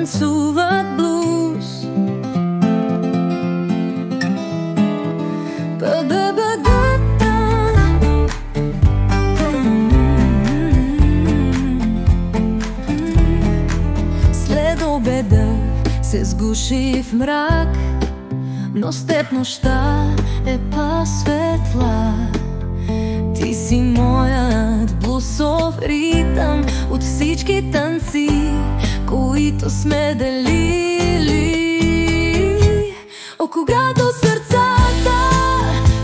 танцуват блуз. След обеда се сгуши в мрак, но с теб нощта е по-светла. Ти си моят блусов ритъм от всички танци, които сме делили. О, когато сърцата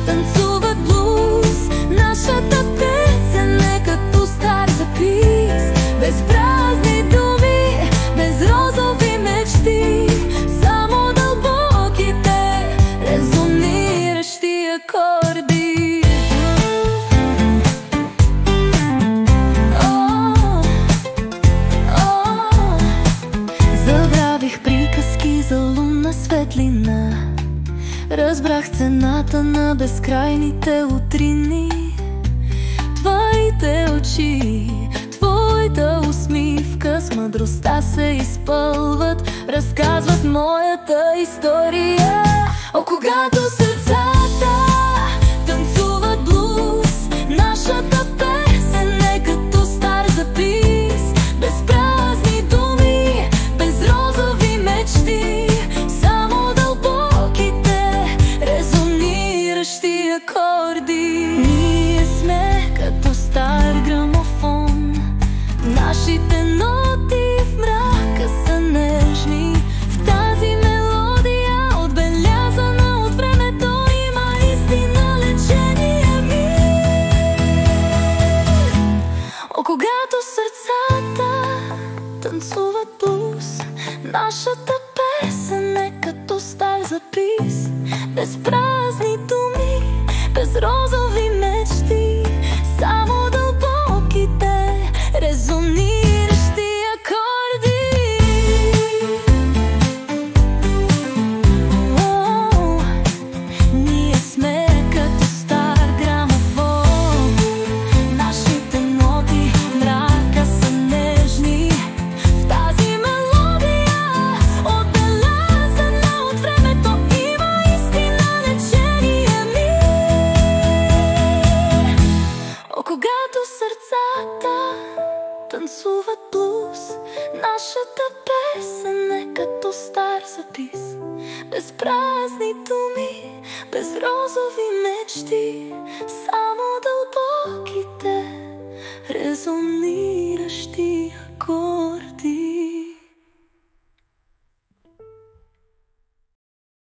танцуват блуз, нашата песен е като стар запис, без празни думи, без розови мечти, само дълбоките резониращи акорди. Забравих приказки за лунна светлина, разбрах цената на безкрайните утрини. Твоите очи, твоята усмивка с мъдростта се изпълват, разказват моята история. О, когато сърцата танцуват блуз, нашата песен е като стар запис, без празни думи, без розови мечти, само дълбоките резониращи акорди. Ние сме като стар грамофон, нашите ноти в мрака са нежни. В тази мелодия, отбелязана от времето, има истина, лечение, мир. О, когато сърцата танцуват блуз, нашата песен е като стар запис, без празни думи, без розови мечти, само дълбоките резониращи акорди. Ние сме като стар грамофон, нашите ноти мрака са нежни. В тази мелодия, отбелязана от времето, има истина, лечение, мир. О, когато сърцата танцуват блуз, нашата песен е като стар запис, без празни думи, без розови мечти, само дълбоките резониращи акорди.